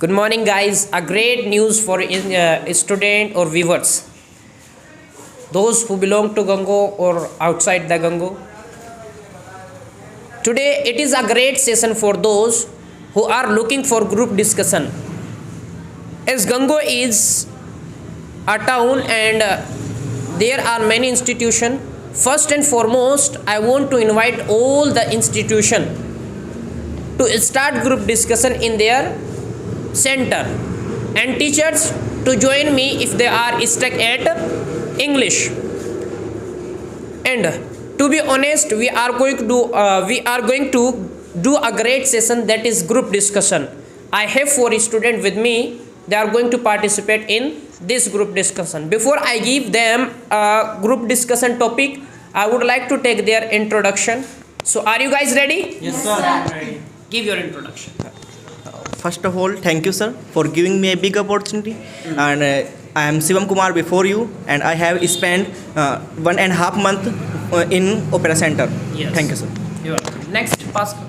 Good morning, guys. A great news for student or viewers, those who belong to Gango or outside the Gango. Today, it is a great session for those who are looking for group discussion. As Gango is a town and there are many institutions. First and foremost, I want to invite all the institution to start group discussion in their center, and teachers to join me if they are stuck at English. And to be honest, we are going to do a great session, that is group discussion. I have 4 students with me. They are going to participate in this group discussion. Before I give them a group discussion topic, I would like to take their introduction. So are you guys ready? Yes, sir. I'm ready. Give your introduction. First of all, thank you, sir, for giving me a big opportunity. And I am Shivam Kumar before you, and I have spent 1.5 months in Opera Center. Yes. Thank you, sir. You are welcome. Next, Pascal.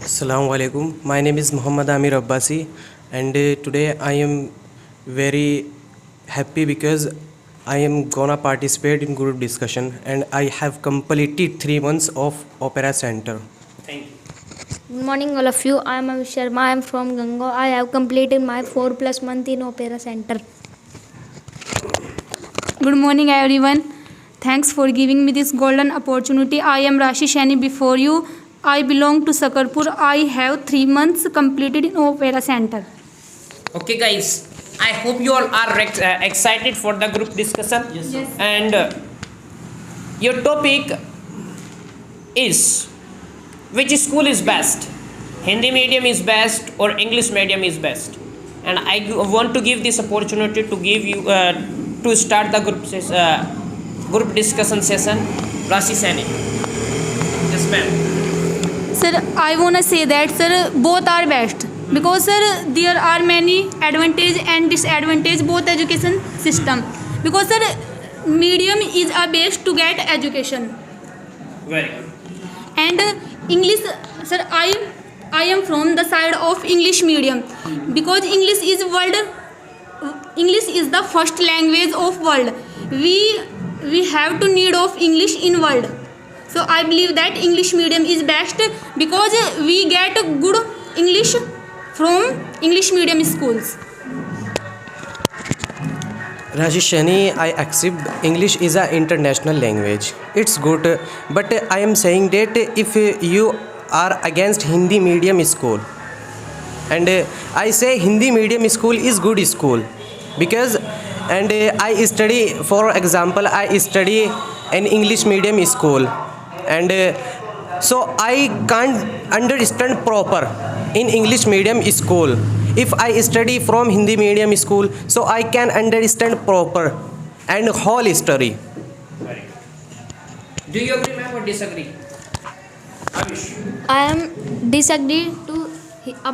Assalamu alaikum. My name is Muhammad Amir Abbasi, and today I am very happy because I am gonna participate in group discussion, and I have completed 3 months of Opera Center. Thank you. Good morning, all of you. I am Avish Sharma. I am from Gango. I have completed my 4+ month in Opera Center. Good morning, everyone. Thanks for giving me this golden opportunity. I am Rashi Shani before you. I belong to Sakarpur. I have 3 months completed in Opera Center. Okay, guys. I hope you all are excited for the group discussion. Yes. And your topic is, which school is best? Hindi medium is best or English medium is best? And I want to give this opportunity to give you to start the group discussion session. Rashi Sani. Yes, ma'am. Sir, I want to say that, sir, both are best. Because, sir, there are many advantage and disadvantage both education system. Because, sir, medium is a base to get education. Very good. And English, sir, I am from the side of English medium, because English is the first language of world. We have to need of English in world. So I believe that English medium is best because we get good English from English medium schools. Rajeshani, I accept English is an international language. It's good, but I am saying that if you are against Hindi medium school, and I say Hindi medium school is good school, because and I study, for example, I study in English medium school, and so I can't understand proper in English medium school. If I study from Hindi medium school, so I can understand proper and whole story. Do you agree, ma'am, or disagree? Avish. I am disagree to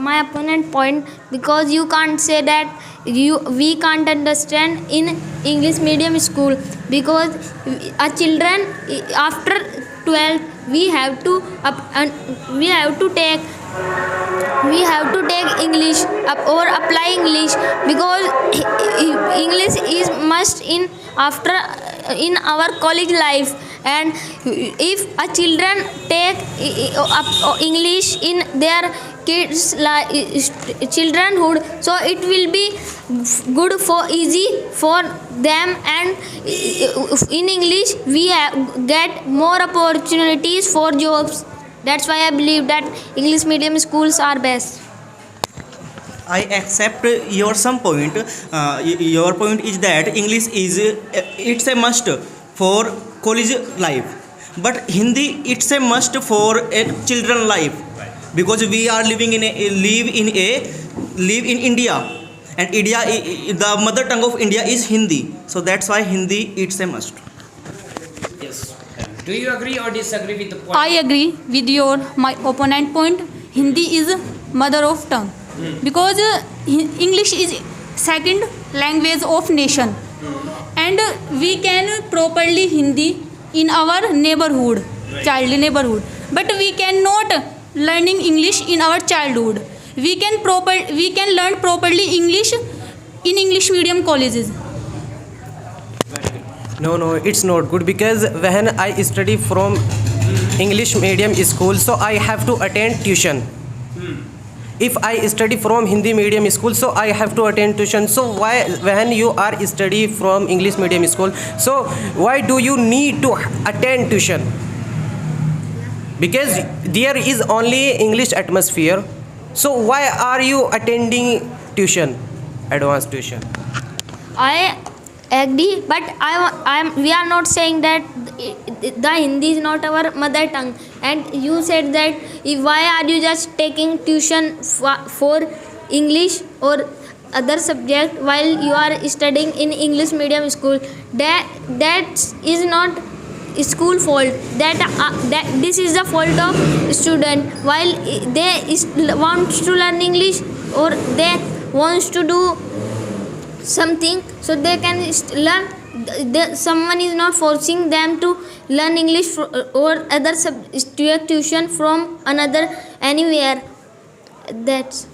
my opponent point, because you can't say that we can't understand in English medium school, because children after 12 we have to take English or apply English, because English is must in our college life. And if a children take English in their kids childrenhood, so it will be good for easy for them, and in English we get more opportunities for jobs. That's why I believe that English medium schools are best. I accept your some point. Your point is that English is it's a must for college life, but Hindi it's a must for a children life, because we are live in India, and India, the mother tongue of India is Hindi. So that's why Hindi it's a must. Yes. Do you agree or disagree with the point? I agree with my opponent point. Hindi is mother of tongue, because English is second language of nation, and we can properly Hindi in our neighborhood, child neighborhood, but we cannot learning English in our childhood. we can learn properly English in English medium colleges. No, it's not good because when I study from English medium school, so I have to attend tuition. If I study from Hindi medium school, so I have to attend tuition. So why, when you are study from English medium school, so why do you need to attend tuition? Because there is only English atmosphere. So why are you attending tuition, advanced tuition? I agree, but we are not saying that the Hindi is not our mother tongue. And you said that why are you just taking tuition for English or other subject while you are studying in English medium school? That is not school fault. That this is the fault of student. While they want to learn English or they wants to do something, so they can learn. Someone is not forcing them to learn English or other subject tuition from another anywhere. That's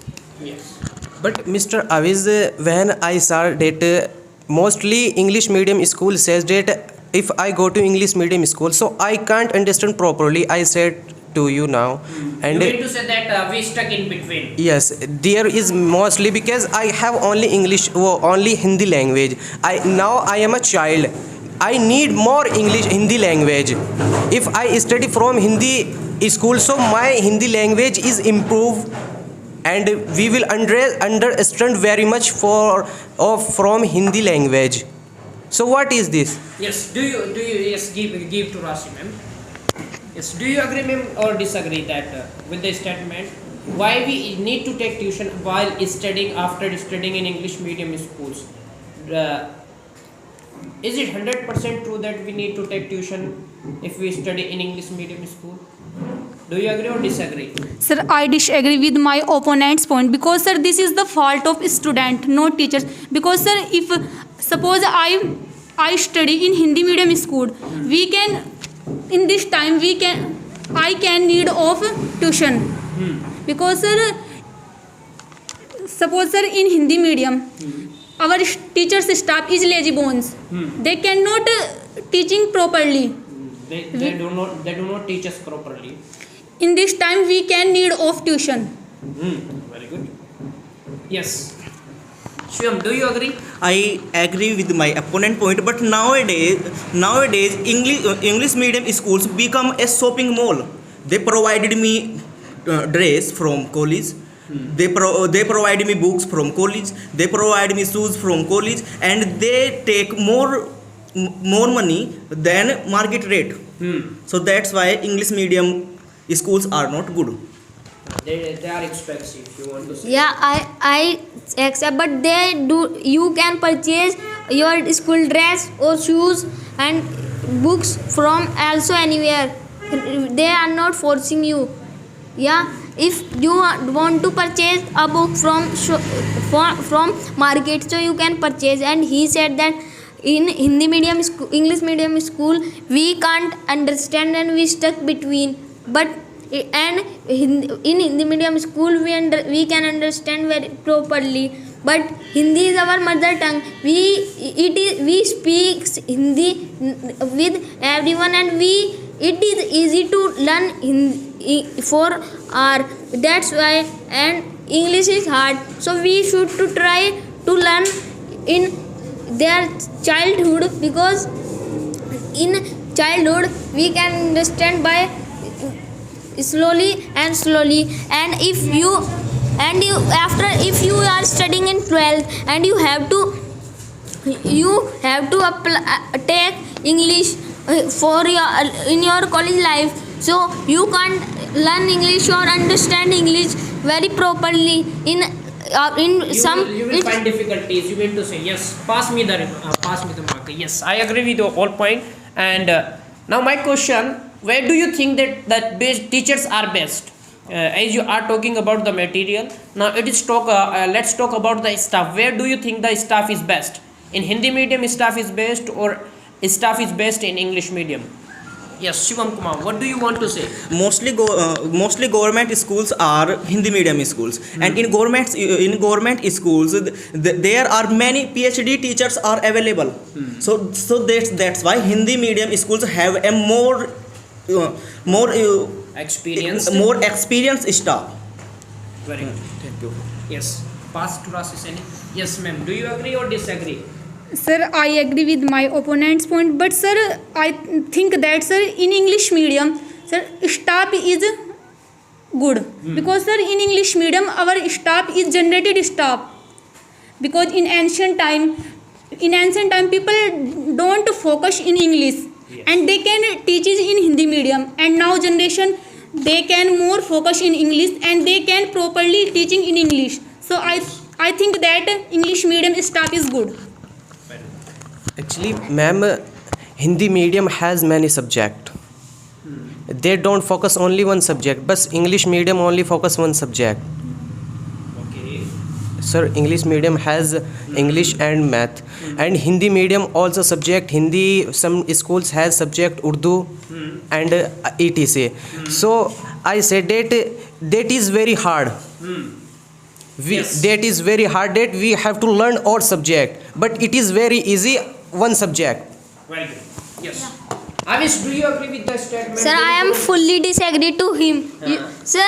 But Mr. Aviz, when I saw that mostly English medium school says that if I go to English medium school, so I can't understand properly. I said to you now, and you mean to say that we stuck in between? yes, there is mostly because I have only English or only Hindi language. I am a child. I need more English Hindi language. If I study from Hindi school, so my Hindi language is improved, and we will understand very much from Hindi language. So what is this? Yes. Do you yes give to Rashi, ma'am? Yes. Do you agree, ma'am, or disagree that with the statement? Why we need to take tuition while studying after studying in English medium schools? Is it 100% true that we need to take tuition if we study in English medium school? Do you agree or disagree? Sir, I disagree with my opponent's point because, sir, this is the fault of student, not teachers. Because, sir, if suppose I study in Hindi medium school, we can in this time I can need of tuition. Because, sir, suppose, sir, in Hindi medium, our teachers staff is lazy bones. They cannot teaching properly. They do not teach us properly. In this time we can need of tuition. Very good. Yes. Shivam, do you agree? I agree with my opponent point, but nowadays English medium schools become a shopping mall. They provided me dress from college. They provide me books from college. They provide me shoes from college, and they take more money than market rate. So that's why English medium schools are not good. They are expensive. If you want to say. yeah, I accept, but you can purchase your school dress or shoes and books from also anywhere. They are not forcing you. Yeah, if you want to purchase a book from market, so you can purchase. And he said that in Hindi medium school, English medium school, we can't understand and we stuck between. But in Hindi medium school we can understand very properly. But Hindi is our mother tongue. We speak Hindi with everyone, and it is easy to learn for our. That's why, and English is hard. So we should to try to learn in their childhood, because in childhood we can understand by slowly. And if you are studying in 12th and you have to take English for in your college life, so you can't learn English or understand English very properly. You will find difficulties. You mean to say, yes, pass me the mark. Yes, I agree with your whole point. And now my question: where do you think that teachers are best? As you are talking about the material, now let's talk about the staff. Where do you think the staff is best? In Hindi medium, staff is best, or staff is best in English medium? Yes, Shivam Kumar, what do you want to say? Mostly government schools are Hindi medium schools, and in government schools there are many PhD teachers are available. So that's why Hindi medium schools have a more Experience. more experienced staff. Very good. Thank you. Yes. Pass to Rasisani. Yes, ma'am. Do you agree or disagree? Sir, I agree with my opponent's point, but sir, I think that sir, in English medium, sir, staff is good because sir, in English medium, our staff is generated staff because in ancient time, people don't focus in English and they can teach it in Hindi medium, and now generation they can more focus in English and they can properly teaching in English. So I think that English medium staff is good. Actually, ma'am, Hindi medium has many subjects. They don't focus only one subject, but English medium only focus one subject. Okay. Sir, English medium has English and math, and Hindi medium also subject Hindi. Some schools has subject Urdu and etc. So I said that is very hard. Yes. That is very hard that we have to learn all subject, but it is very easy one subject. Very good. Yes. Avish, do you agree with the statement? Sir, I am fully disagree to him. Sir,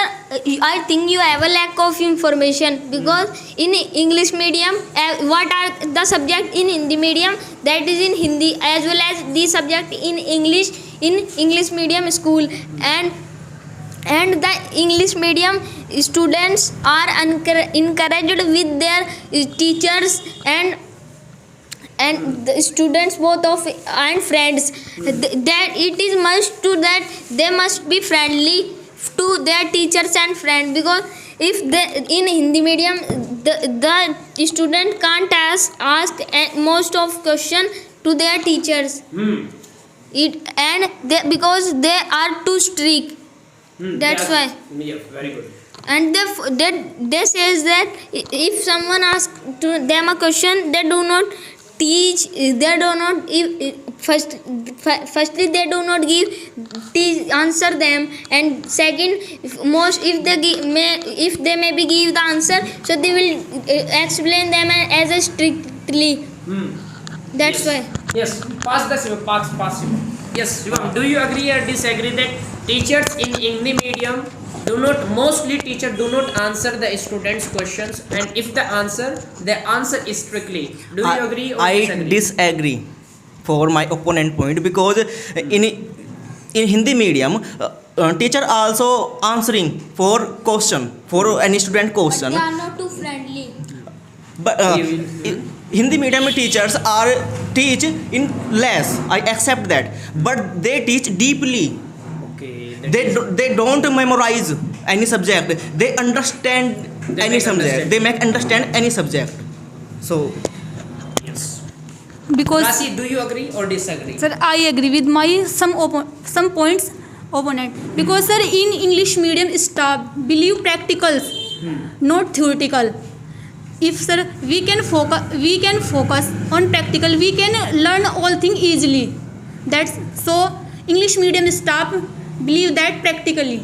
I think you have a lack of information because in English medium, what are the subject in Hindi medium, that is in Hindi, as well as the subject in English medium school, and the English medium students are encouraged with their teachers and the students both of and friends, that it is must to that they must be friendly to their teachers and friends, because if in Hindi medium the student can't ask most of question to their teachers. Because they are too strict. That's why. Yeah, very good. And they says that if someone asks to them a question, they do not teach. They do not firstly they do not answer them, and second, if they maybe give the answer, so they will explain them as a strictly. That's why. Yes. Pass. Yes, Shivam, do you agree or disagree that teachers in Hindi medium mostly teachers do not answer the students' questions, and if the answer is strictly. Do you agree or I disagree for my opponent point, because in Hindi medium teacher also answering for question for any student question, They are not too friendly. but Hindi medium teachers are teach in less, I accept that, but they teach deeply. Okay. They don't memorize any subject, they understand They any make subject, understand. they make understand any subject. So Yes. Because Rasi, do you agree or disagree? sir, I agree with my some points opponent, because sir, in English medium staff believe practicals, not theoretical. If sir we can focus on practical, we can learn all things easily. That's so English medium staff believe that practically.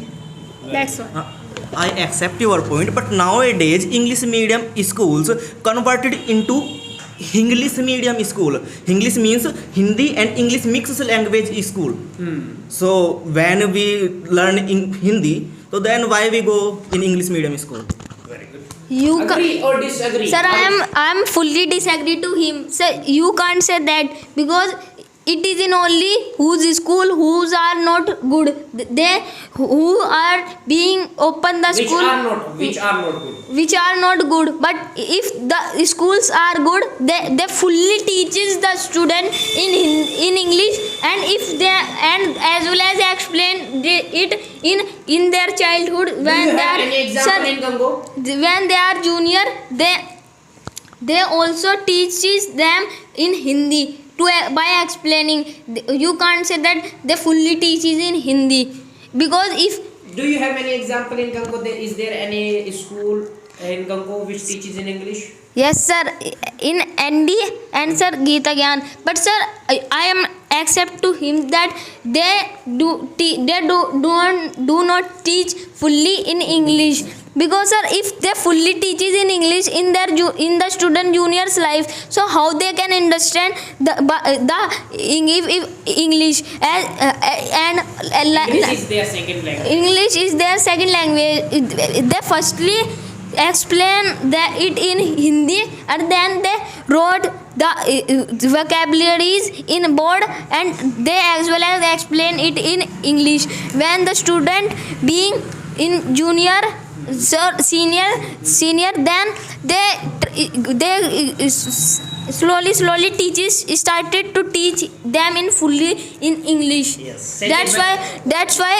That's why. I accept your point, but nowadays English medium schools converted into English medium school. English means Hindi and English mixed language school. So when we learn in Hindi, so then why we go in English medium school? Very good. You Agree or disagree? Sir, I am fully disagree to him. Sir, you can't say that, because it is in only whose school whose are not good. They who are being open the school Which are not good. which are not good. But if the schools are good, they fully teaches the student in English, and if they and as well as explain it in their childhood Do when you they have are any example in Gango? when they are junior, they also teaches them in Hindi by explaining. You can't say that they fully teaches in Hindi, because if Do you have any example in Gango? Is there any school in Gango which teaches in English? yes sir, in ND and sir Geeta Gyan, but sir I am accept to him that do not teach fully in English, because sir, if they fully teaches in English in in the student junior's life, so how they can understand the English and English is their second language. English is their second language. They firstly explain it in Hindi, and then they wrote the vocabularies in board, and they as well as explain it in English. When the student being in junior, senior, then they slowly started to teach them in fully in English. Yes. That's why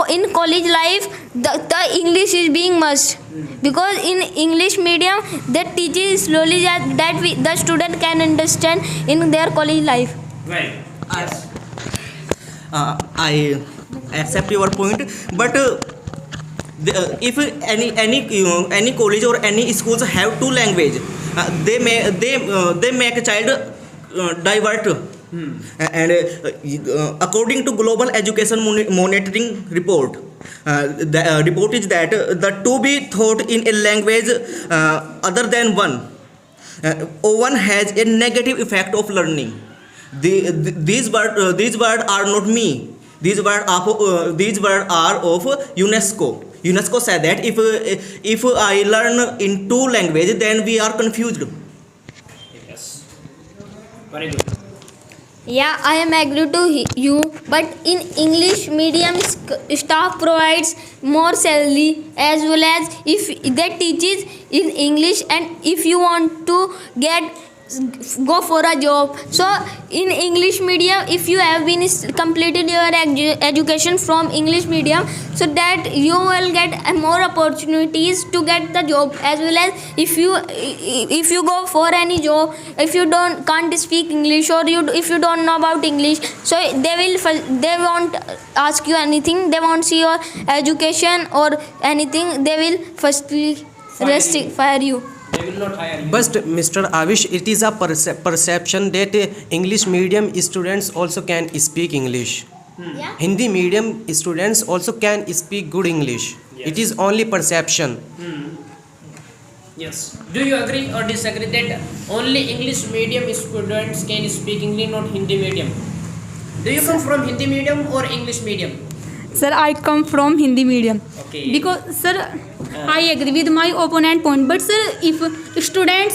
in college life the English is being must, because in English medium they teach slowly that the student can understand in their college life. Right. Yes. I accept your point, but if any college or any schools have two language, they make a child divert. And according to Global Education Monitoring Report, the report is that the to be taught in a language other than one has a negative effect of learning. These words are not me. These words are of UNESCO. UNESCO said that if I learn in two languages, then we are confused. Yes. Very good. Yeah, I am agree to you, but in English medium staff provides more salary, as well as if they teaches in English, and if you want to go for a job, so in English medium, if you have been completed your education from English medium, so that you will get more opportunities to get the job, as well as if you go for any job, if you can't speak English, or if you don't know about English, so they won't ask you anything, they won't see your education or anything, they will firstly fire you. They will not hire you. But Mr. Avish, it is a perception that English medium students also can speak English. Yeah. Hindi medium students also can speak good English. Yes. It is only perception. Yes. Do you agree or disagree that only English medium students can speak English, not Hindi medium? Do you come from Hindi medium or English medium? Sir, I come from Hindi medium. Okay. Because sir, I agree with my opponent point. But sir, if student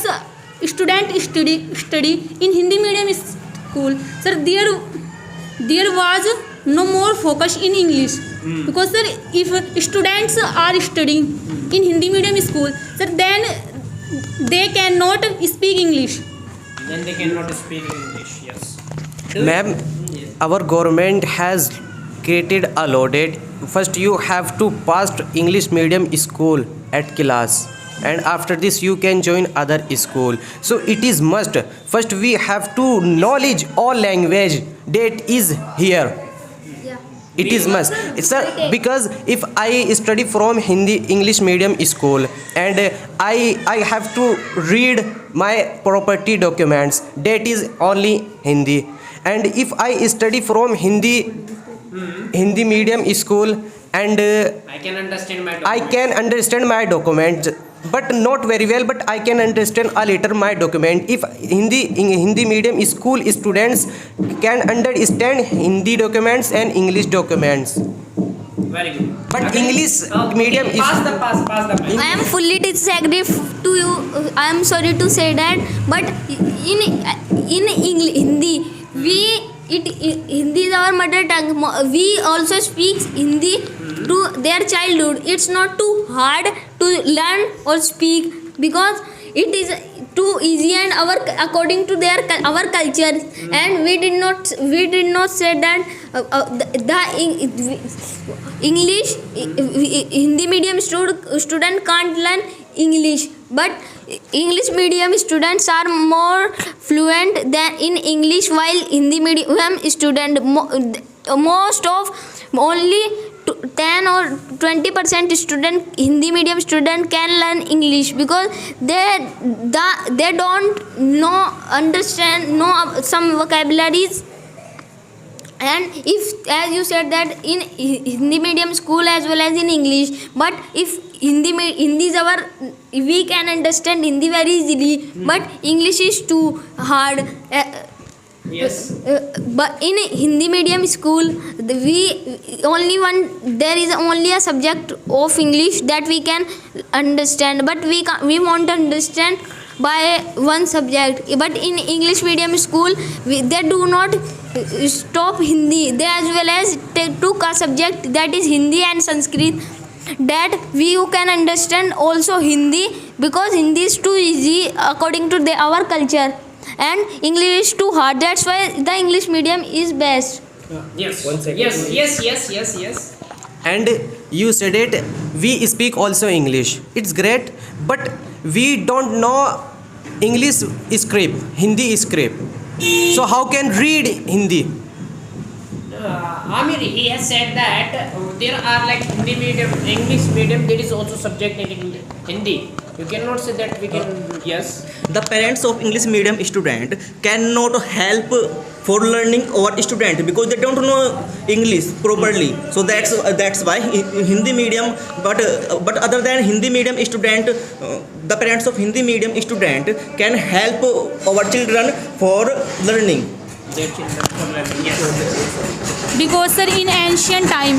study in Hindi medium school, sir, there was no more focus in English. Because sir, if students are studying in Hindi medium school, sir, then they cannot speak English. Then they cannot speak English. Yes. Ma'am, our government has created a loaded. First you have to pass English medium school at class, and after this you can join other school. So it is must. First we have to knowledge all language that is here. Yeah. It is must. Sir, because if I study from English medium school, and I have to read my property documents, that is only Hindi. And if I study from Hindi medium school, and I can understand my I can understand my document, but not very well, but I can understand a little my document. If Hindi medium school students can understand Hindi documents and English documents, Very good. but Okay. English Okay. medium is Pass the mic. I am fully disagree to you. I am sorry to say that, but in Hindi, Hindi is our mother tongue. We also speak Hindi to their childhood. It's not too hard to learn or speak, because it is too easy and according to our culture. And we did not say that the English Hindi medium student can't learn English, but English medium students are more fluent than in English, while Hindi medium student most of only 10 or 20% student Hindi medium student can learn English, because they don't understand some vocabularies and if, as you said, that in Hindi medium school as well as in English, but if Hindi is our, we can understand Hindi very easily, but English is too hard. Yes. But in Hindi medium school, there is only a subject of English that we can understand, but we want to understand by one subject. But in English medium school, they do not stop Hindi. They as well as took a subject that is Hindi and Sanskrit, that we can understand also Hindi, because Hindi is too easy according to our culture, and English is too hard. That's why the English medium is best. Yes. One second, Yes. And you said it, we speak also English. It's great, but we don't know English script, Hindi script. So how can read Hindi? Amir, he has said that there are like Hindi medium, English medium, there is also subject in Hindi. You cannot say that we can, yes. The parents of English medium student cannot help for learning our student because they don't know English properly. So that's why Hindi medium. But other than Hindi medium student, the parents of Hindi medium student can help our children for learning. Their children for learning, yes. Because sir, in ancient time,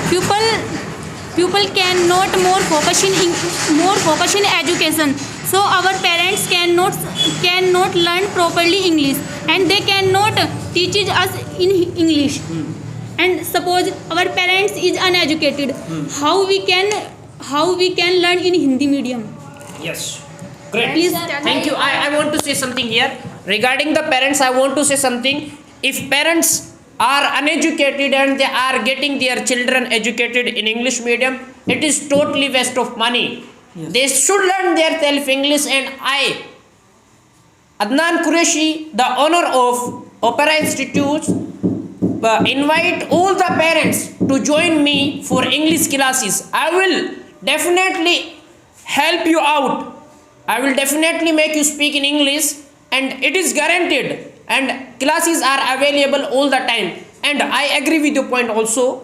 people cannot more focus in education. So our parents cannot learn properly English, and they cannot teach us in English. And suppose our parents is uneducated, how we can learn in Hindi medium? Yes. Great. Please. Thank you. I want to say something here. Regarding the parents, I want to say something. If parents are uneducated and they are getting their children educated in English medium, it is totally waste of money. Yes. They should learn their self English, and I, Adnan Qureshi, the owner of Opera Institute, invite all the parents to join me for English classes. I will definitely help you out. I will definitely make you speak in English, and it is guaranteed, and classes are available all the time. And I agree with your point also.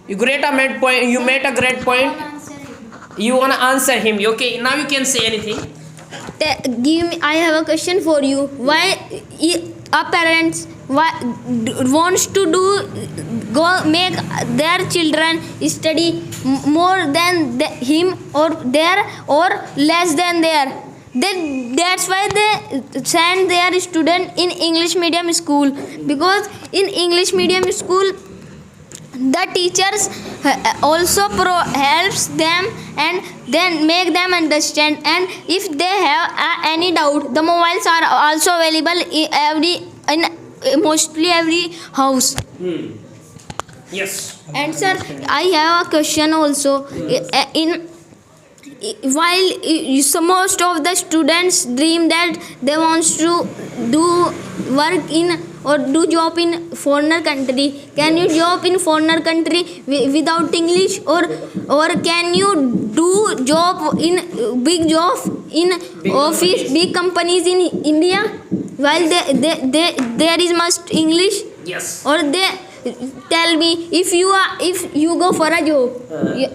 You made a great point. You want to answer him. Okay, now you can say anything. I have a question for you. Why a parents wants to make their children study more than him or less than their? That's why they send their student in English medium school, because in English medium school the teachers also helps them and then make them understand. And if they have any doubt, the mobiles are also available in mostly every house. Yes. And sir, I have a question also. While most of the students dream that they want to do work in or do job in foreigner country, can you job in foreigner country without English, or can you do job in big office, big companies in India while there is must English? Yes. Or they tell me, if you go for a job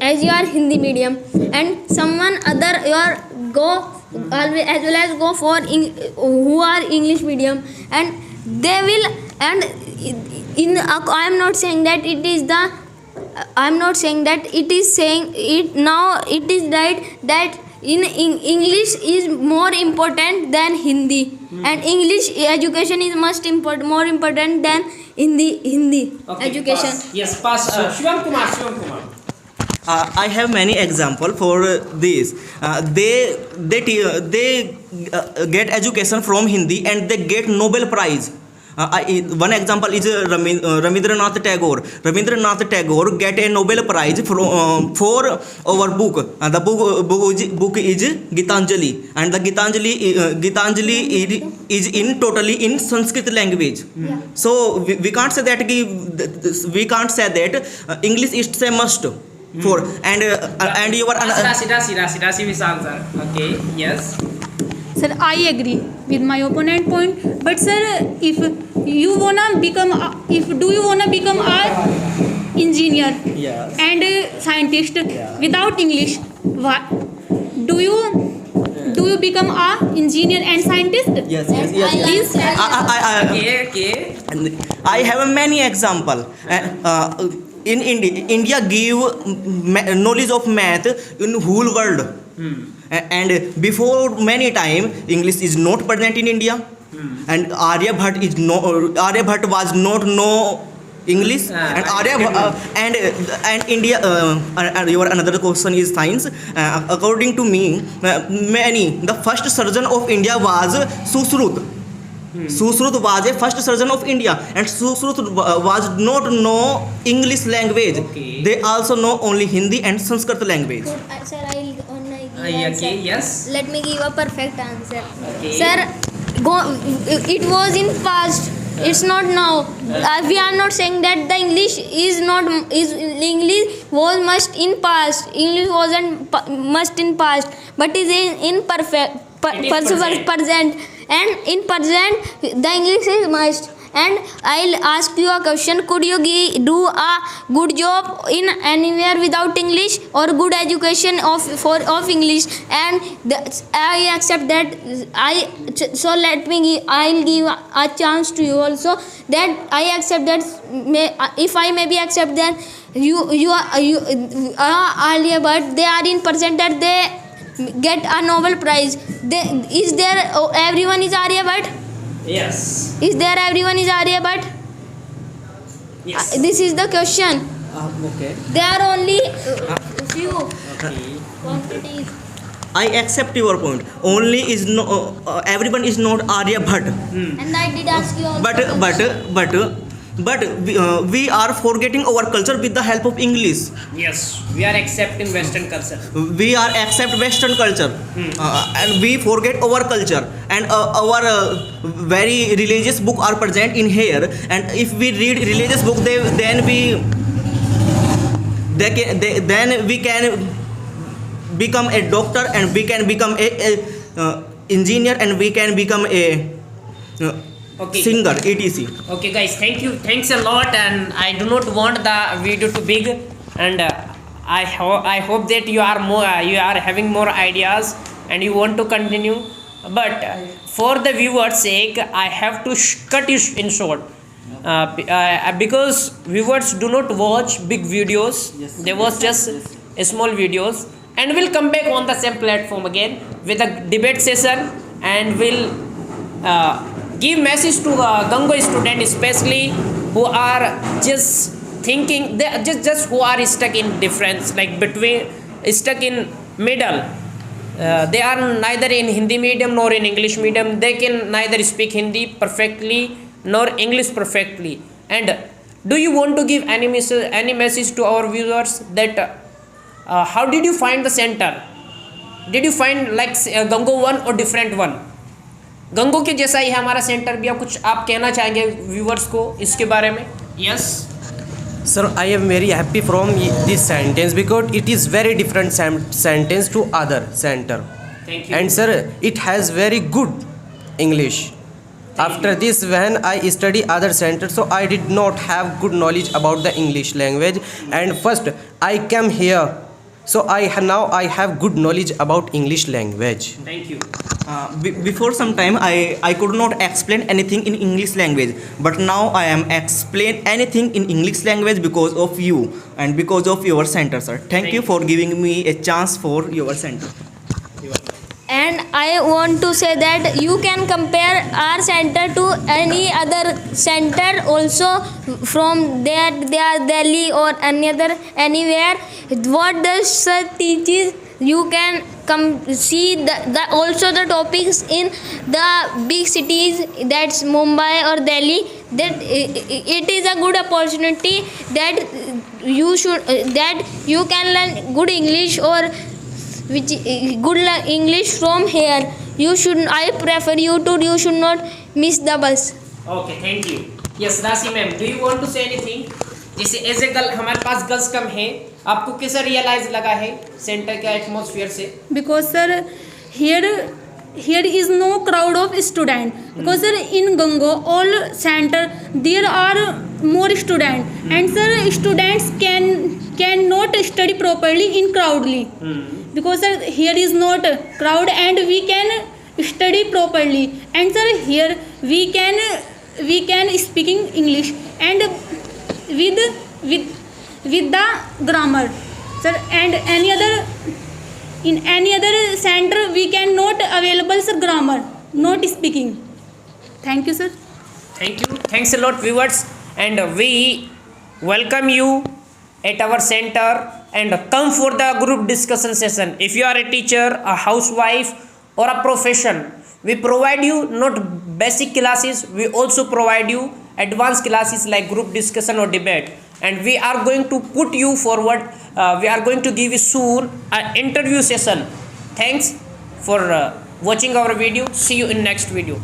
as you are Hindi medium, and someone other go as well as go for who are English medium, and they will, and I am not saying that it is the, I am not saying that it is saying it now, it is right that in English is more important than Hindi, and English education is more important than Hindi Okay, education. pass. Yes, pass. Shivam Kumar. I have many examples for this. They get education from Hindi and they get Nobel Prize. One example is Rabindranath Tagore. Rabindranath Tagore get a Nobel Prize for our book. The book is Gitanjali, and the Gitanjali is in totally in Sanskrit language. Yeah. So we can't say that English is a must for, and you are Rasi Vishal sir. Okay. Yes. Sir, I agree with my opponent point, but sir, if you wanna become do you wanna become a engineer Yes. and a scientist without English? What do you become a engineer and scientist? Yes. Yes. Okay. I have a many example. In India give knowledge of math in whole world. And before many time, English is not present in India. And Aryabhat was not know English. And and India. Your another question is science. According to me, the first surgeon of India was Sushrut. Sushrut was a first surgeon of India, and Sushrut was not know English language. Okay. They also know only Hindi and Sanskrit language. Sir, I'll give Okay, answer. yes. Let me give a perfect answer. Okay. Sir, it was in past. It's not now. We are not saying that the English English was must in past. English wasn't must in past, but is in perfect It is present. And in present, the English is must. And I'll ask you a question. Could you do a good job in anywhere without English, or good education of English? And I accept that. I'll give a chance to you also, that I accept that. If I maybe accept that you are earlier, but they are in present that they get a Nobel Prize. Is there everyone is Aryabhat? Yes. Is there everyone is Aryabhat? Yes. This is the question. Okay. There are only few quantities. I accept your point. Only is no everyone is not Aryabhat. And I did ask you also. But we are forgetting our culture with the help of English. Yes. We are accepting Western culture. We are accept Western culture, and we forget our culture. And our very religious book are present in here. And if we read religious book, then we can become a doctor, and we can become a engineer, and we can become a Okay. singer, etc. Okay, guys. Thank you. Thanks a lot. And I do not want the video to big. And I hope that you are having more ideas and you want to continue. But for the viewers' sake, I have to cut you in short. Because viewers do not watch big videos. They watch just small videos. And we'll come back on the same platform again with a debate session, and we'll give message to Gango student, especially who are just thinking, they just who are stuck in difference, like stuck in middle. They are neither in Hindi medium nor in English medium. They can neither speak Hindi perfectly nor English perfectly. And do you want to give any message to our viewers that how did you find the center? Did you find like Gango one or different one? गंगो के जैसा ही है हमारा centre भी। आप कुछ कहना चाहेंगे viewers को इसके बारे में? Yes Sir, I am very happy from this sentence because it is very different sentence to other center. Thank you. And sir, it has very good English. After this, when I study other center, so I did not have good knowledge about the English language. And first, I came here, so now I have good knowledge about English language. Thank you. Before some time, I could not explain anything in English language, but now I am explain anything in English language because of you and because of your center, sir. Thank you for giving me a chance for your center. And I want to say that you can compare our center to any other center also from there Delhi or anywhere. What the sir teaches, you can come see the also the topics in the big cities, that's Mumbai or Delhi. That it is a good opportunity that you can learn good English or which good English from here. I prefer you should not miss the bus. Okay, thank you. Yes, Rasi ma'am, do you want to say anything? जैसे as a girl हमारे पास girls कम हैं, आपको कैसा realise लगा है centre के atmosphere से? Because sir, here here is no crowd of student, because sir in Gango all center there are more student, and sir students cannot study properly in crowdly, because sir here is not crowd and we can study properly, and sir here we can speaking English and with the grammar, sir, and in any other center we cannot available sir grammar, not speaking. Thank you sir. Thank you. Thanks a lot, viewers. And we welcome you at our center and come for the group discussion session. If you are a teacher, a housewife, or a profession, we provide you not basic classes, we also provide you advanced classes like group discussion or debate. And we are going to put you forward. We are going to give you soon an interview session. Thanks for watching our video. See you in next video.